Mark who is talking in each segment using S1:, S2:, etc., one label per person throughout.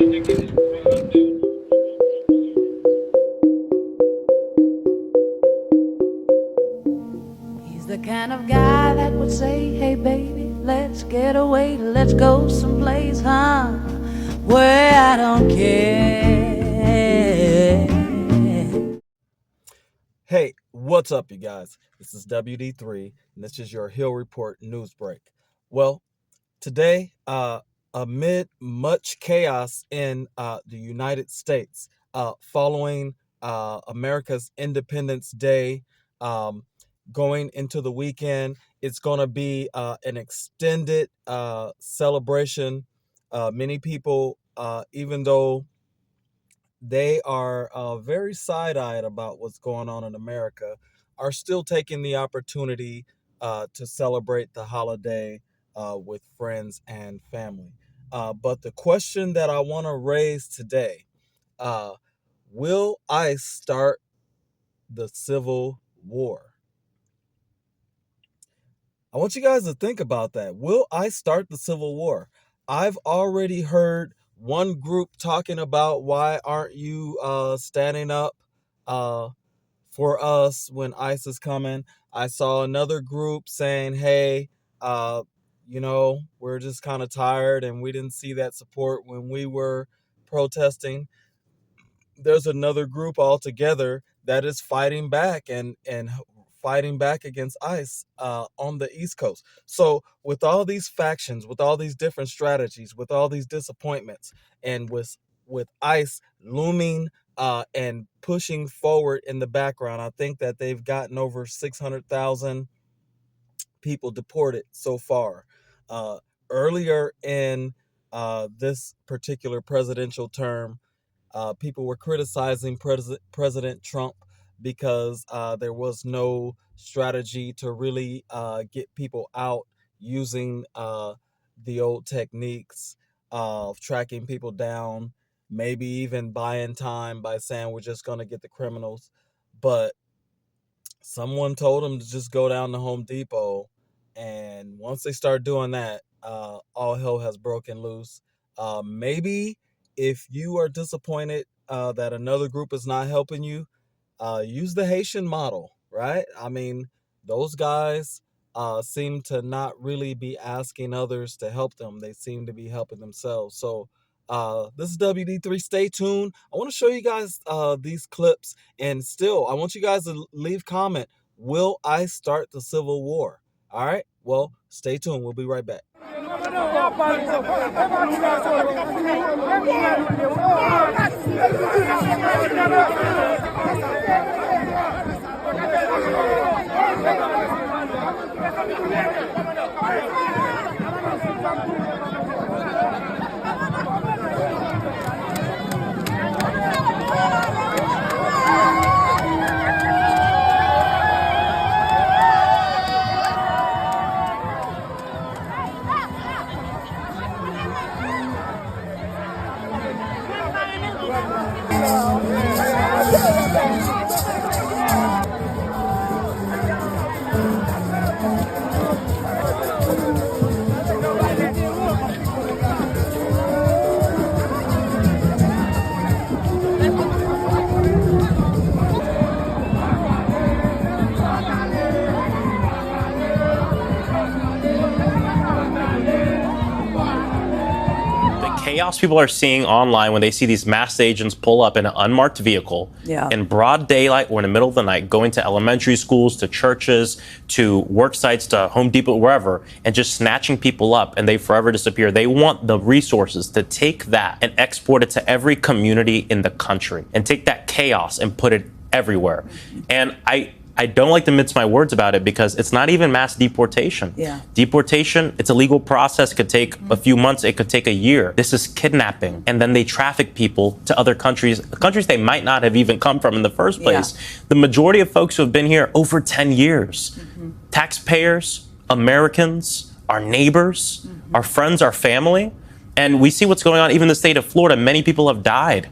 S1: He's the kind of guy that would say, hey baby, let's get away, let's go someplace, huh, where I don't care.
S2: Hey, what's up, you guys? This is WD3, and this is your Hill Report news break. Well, today, amid much chaos in the United States, following America's Independence Day, going into the weekend, it's going to be an extended celebration. Many people, even though they are very side-eyed about what's going on in America, are still taking the opportunity to celebrate the holiday with friends and family. But the question that I want to raise today, will ICE start the Civil War? I want you guys to think about that. Will ICE start the Civil War? I've already heard one group talking about, why aren't you standing up for us when ICE is coming? I saw another group saying, hey, we're just kind of tired and we didn't see that support when we were protesting. There's another group altogether that is fighting back and fighting back against ICE on the East Coast. So with all these factions, with all these different strategies, with all these disappointments, and with ICE looming and pushing forward in the background, I think that they've gotten over 600,000 people deported so far. Earlier in this particular presidential term, people were criticizing President Trump because there was no strategy to really get people out using the old techniques of tracking people down, maybe even buying time by saying we're just going to get the criminals. But someone told them to just go down to Home Depot, and once they start doing that, all hell has broken loose. Maybe if you are disappointed that another group is not helping you, use the Haitian model, right? I mean, those guys seem to not really be asking others to help them. They seem to be helping themselves. So this is WD3. Stay tuned. I want to show you guys these clips, and still, I want you guys to leave comment. Will I start the Civil War? All right. Well, stay tuned. We'll be right back.
S3: Chaos people are seeing online when they see these masked agents pull up in an unmarked vehicle in broad daylight or in the middle of the night, going to elementary schools, to churches, to work sites, to Home Depot, wherever, and just snatching people up, and they forever disappear. They want the resources to take that and export it to every community in the country and take that chaos and put it everywhere. And I don't like to mince my words about it, because it's not even mass deportation. Deportation, it's a legal process. It could take a few months. It could take a year. This is kidnapping. And then they traffic people to other countries they might not have even come from in the first place. The majority of folks who have been here over 10 years, taxpayers, Americans, our neighbors, our friends, our family. And we see what's going on even in the state of Florida. Many people have died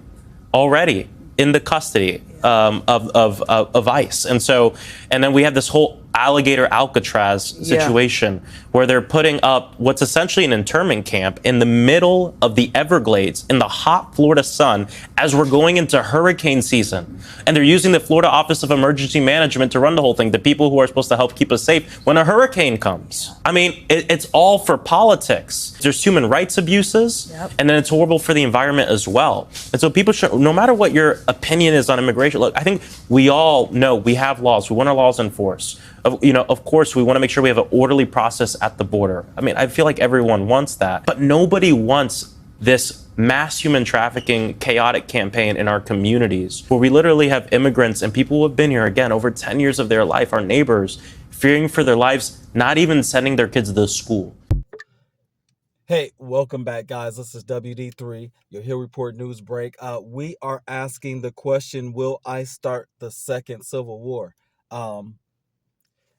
S3: already in the custody of ICE. And then we have this whole alligator Alcatraz situation where they're putting up what's essentially an internment camp in the middle of the Everglades in the hot Florida sun as we're going into hurricane season. And they're using the Florida Office of Emergency Management to run the whole thing, the people who are supposed to help keep us safe when a hurricane comes. I mean, it's all for politics. There's human rights abuses, and then it's horrible for the environment as well. And so people should, no matter what your opinion is on immigration, look, I think we all know we have laws. We want our laws enforced. Of course, we want to make sure we have an orderly process at the border. I mean, I feel like everyone wants that, but nobody wants this mass human trafficking chaotic campaign in our communities where we literally have immigrants and people who have been here, again, over 10 years of their life, our neighbors, fearing for their lives, not even sending their kids to school.
S2: Hey, welcome back, guys. This is WD3, your Hill Report News Break. We are asking the question, will I start the second Civil War?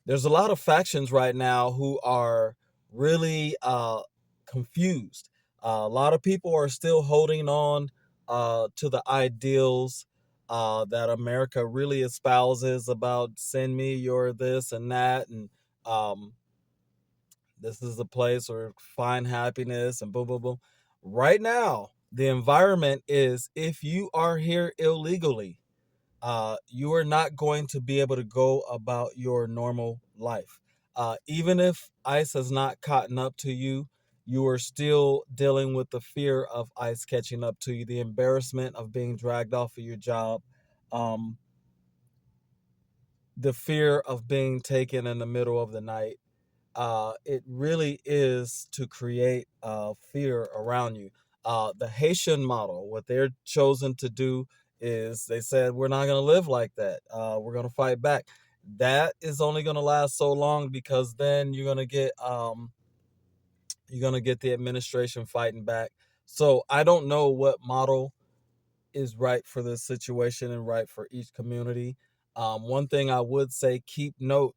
S2: There's a lot of factions right now who are really confused. A lot of people are still holding on to the ideals that America really espouses about send me your this and that, and this is a place where find happiness and boom, boom, boom. Right now, the environment is if you are here illegally, you are not going to be able to go about your normal life. Even if ICE has not caught up to you, you are still dealing with the fear of ICE catching up to you, the embarrassment of being dragged off of your job, the fear of being taken in the middle of the night. It really is to create fear around you. The Haitian model, what they're chosen to do is they said, we're not going to live like that. We're going to fight back. That is only going to last so long because then you're going to get the administration fighting back. So I don't know what model is right for this situation and right for each community. One thing I would say, keep note,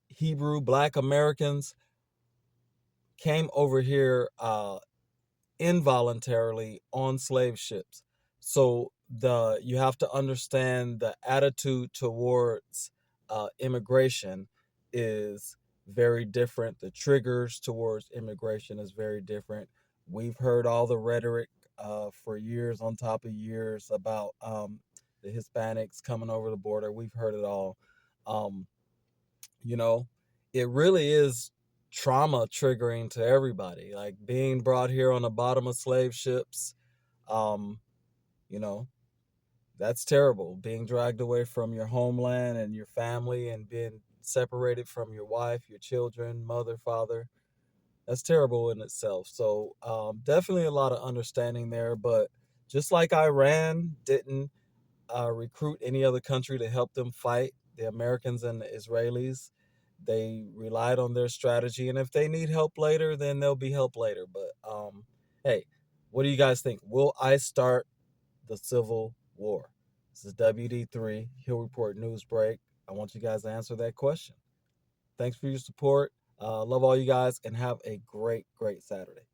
S2: Hebrew Black Americans came over here involuntarily on slave ships. So you have to understand the attitude towards immigration is very different. The triggers towards immigration is very different. We've heard all the rhetoric for years on top of years about the Hispanics coming over the border. We've heard it all. It really is trauma triggering to everybody, like being brought here on the bottom of slave ships. That's terrible, being dragged away from your homeland and your family and being separated from your wife, your children, mother, father. That's terrible in itself. So definitely a lot of understanding there, but just like Iran didn't recruit any other country to help them fight the Americans and the Israelis, they relied on their strategy, and if they need help later, then there'll be help later. But hey, what do you guys think? Will I start the Civil War? This is WD3 Hill Report News Break. I want you guys to answer that question. Thanks for your support. Love all you guys, and have a great Saturday.